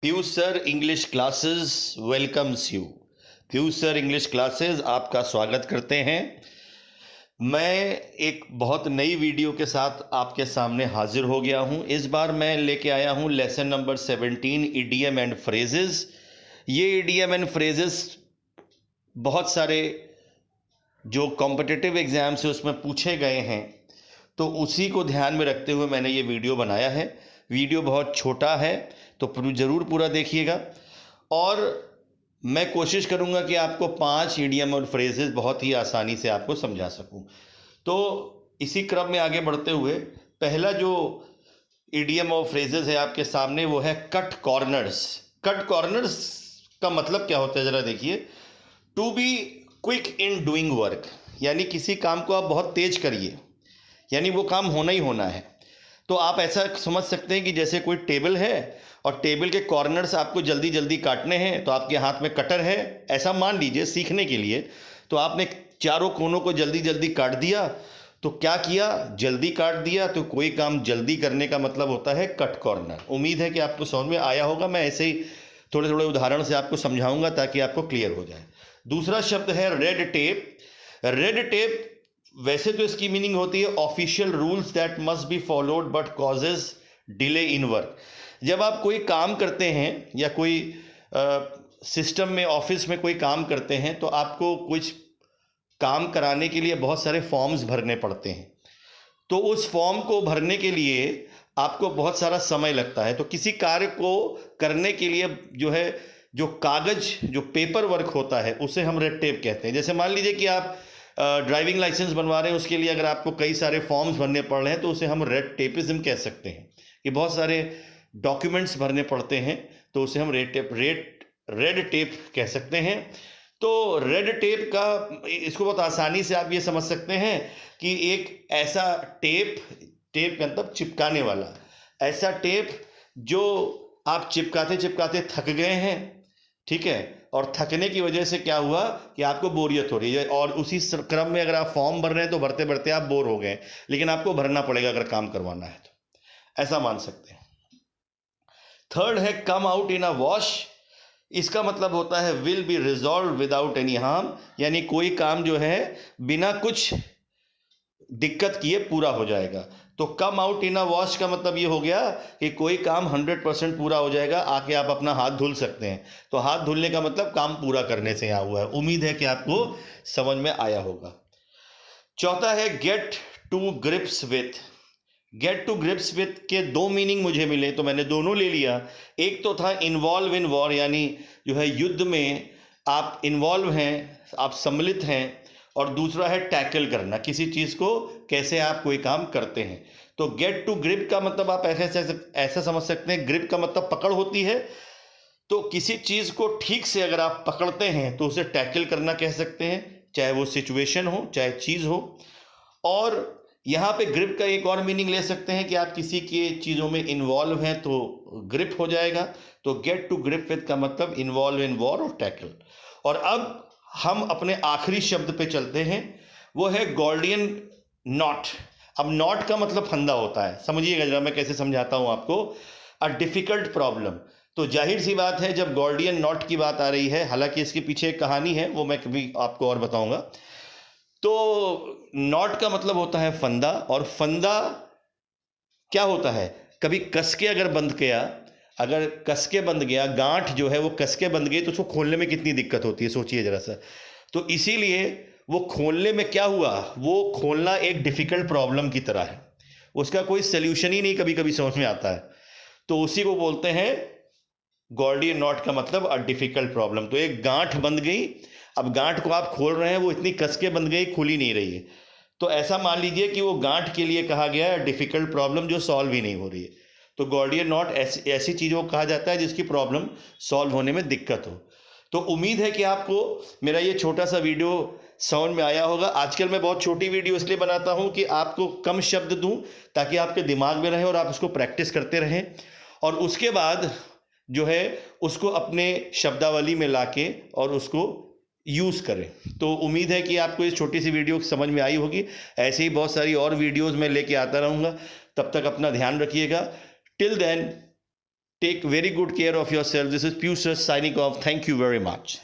Piyush sir English classes welcomes you. Piyush sir English classes आपका स्वागत करते हैं। मैं एक बहुत नई वीडियो के साथ आपके सामने हाजिर हो गया हूं। इस बार मैं लेके आया हूं lesson number 17 EDM and phrases. ये ईडीएम एंड फ्रेजेस बहुत सारे जो कॉम्पिटिटिव एग्जाम्स है उसमें पूछे गए हैं, तो उसी को ध्यान में रखते हुए मैंने ये वीडियो बनाया है। वीडियो बहुत छोटा है तो ज़रूर पूरा देखिएगा और मैं कोशिश करूंगा कि आपको 5 इडियम और फ्रेजेस बहुत ही आसानी से आपको समझा सकूं। तो इसी क्रम में आगे बढ़ते हुए पहला जो इडियम और फ्रेजेस है आपके सामने वो है कट कॉर्नर्स। कट कॉर्नर्स का मतलब क्या होता है ज़रा देखिए। To be quick in doing work, यानी किसी काम को आप बहुत तेज करिए, यानी वो काम होना ही होना है। तो आप ऐसा समझ सकते हैं कि जैसे कोई टेबल है और टेबल के कॉर्नर्स आपको जल्दी जल्दी काटने हैं, तो आपके हाथ में कटर है, ऐसा मान लीजिए सीखने के लिए। तो आपने चारों कोनों को जल्दी जल्दी काट दिया। तो क्या किया? जल्दी काट दिया। तो कोई काम जल्दी करने का मतलब होता है कट कॉर्नर। उम्मीद है कि आपको समझ में आया होगा। मैं ऐसे ही थोड़े थोड़े उदाहरण से आपको समझाऊंगा ताकि आपको क्लियर हो जाए। दूसरा शब्द है रेड टेप। रेड टेप वैसे तो इसकी मीनिंग होती है official rules that must be followed but causes delay in work. जब आप कोई काम करते हैं या कोई सिस्टम में ऑफिस में कोई काम करते हैं तो आपको कुछ काम कराने के लिए बहुत सारे फॉर्म्स भरने पड़ते हैं। तो उस फॉर्म को भरने के लिए आपको बहुत सारा समय लगता है। तो किसी कार्य को करने के लिए जो कागज जो पेपर वर्क होता है उसे हम रेड टेप कहते हैं। जैसे मान लीजिए कि आप ड्राइविंग लाइसेंस बनवा रहे हैं, उसके लिए अगर आपको कई सारे फॉर्म्स भरने पड़ रहे हैं तो उसे हम रेड टेपिज्म कह सकते हैं कि बहुत सारे डॉक्यूमेंट्स भरने पड़ते हैं, तो उसे हम रेड टेप कह सकते हैं। तो रेड टेप का इसको बहुत आसानी से आप ये समझ सकते हैं कि एक ऐसा टेप का मतलब चिपकाने वाला ऐसा टेप जो आप चिपकाते चिपकाते थक गए हैं, ठीक है, और थकने की वजह से क्या हुआ कि आपको बोरियत हो रही है और उसी क्रम में अगर आप फॉर्म भर रहे हैं तो भरते भरते आप बोर हो गए, लेकिन आपको भरना पड़ेगा अगर काम करवाना है तो, ऐसा मान सकते हैं। थर्ड है come out in a wash. इसका मतलब होता है will be resolve without any harm, यानी कोई काम जो है बिना कुछ दिक्कत किए पूरा हो जाएगा। तो come out in a wash का मतलब ये हो गया कि कोई काम 100% पूरा हो जाएगा, आके आप अपना हाथ धुल सकते हैं। तो हाथ धुलने का मतलब काम पूरा करने से यहाँ हुआ है। उम्मीद है कि आपको समझ में आया होगा। चौथा है get to grips with. Get to grips with के दो मीनिंग मुझे मिले तो मैंने दोनों ले लिया। एक तो था इन्वॉल्व इन वॉर, यानी जो है युद्ध में आप इन्वॉल्व हैं, आप सम्मिलित हैं, और दूसरा है टैकल करना, किसी चीज़ को कैसे आप कोई काम करते हैं। तो गेट टू ग्रिप का मतलब आप ऐसा समझ सकते हैं, ग्रिप का मतलब पकड़ होती है। तो किसी चीज़ को ठीक से अगर आप पकड़ते हैं तो उसे टैकल करना कह सकते हैं, चाहे वो सिचुएशन हो चाहे चीज़ हो। और यहाँ पे ग्रिप का एक और मीनिंग ले सकते हैं कि आप किसी की चीज़ों में इन्वॉल्व हैं तो ग्रिप हो जाएगा। तो गेट टू ग्रिप विद का मतलब इन्वॉल्व इन वॉर और टैकल। और अब हम अपने आखिरी शब्द पे चलते हैं, वो है गॉर्डियन नॉट। अब नॉट का मतलब फंदा होता है, समझिएगा जरा मैं कैसे समझाता हूँ आपको। A difficult problem. तो जाहिर सी बात है जब गॉर्डियन नॉट की बात आ रही है, हालांकि इसके पीछे एक कहानी है वो मैं कभी आपको और बताऊंगा। तो नॉट का मतलब होता है फंदा, और फंदा क्या होता है, कभी कस के अगर बंद किया, अगर कस के बंद गया, गांठ जो है वो कस के बंद गई तो उसको खोलने में कितनी दिक्कत होती है, सोचिए जरा सा। तो इसीलिए वो खोलने में क्या हुआ, वो खोलना एक डिफिकल्ट प्रॉब्लम की तरह है, उसका कोई सोल्यूशन ही नहीं कभी कभी समझ में आता है। तो उसी को बोलते हैं गॉर्डियन नॉट का मतलब अ डिफिकल्ट प्रॉब्लम। तो एक गांठ बंद गई, अब गांठ को आप खोल रहे हैं, वो इतनी कस के बंद गई, खुल ही नहीं रही है। तो ऐसा मान लीजिए कि वो गांठ के लिए कहा गया है डिफिकल्ट प्रॉब्लम जो सॉल्व ही नहीं हो रही है। तो गॉर्डियन नॉट ऐसी चीज़ों को कहा जाता है जिसकी प्रॉब्लम सॉल्व होने में दिक्कत हो। तो उम्मीद है कि आपको मेरा ये छोटा सा वीडियो समझ में आया होगा। आजकल मैं बहुत छोटी वीडियो इसलिए बनाता हूँ कि आपको कम शब्द दूँ ताकि आपके दिमाग में रहे और आप उसको प्रैक्टिस करते रहें, और उसके बाद जो है उसको अपने शब्दावली में लाके और उसको यूज़ करें। तो उम्मीद है कि आपको इस छोटी सी वीडियो समझ में आई होगी। ऐसे ही बहुत सारी और वीडियोस मैं लेके आता रहूँगा। तब तक अपना ध्यान रखिएगा। Till then Take very good care of yourself. This is Piyush signing off. Thank you very much.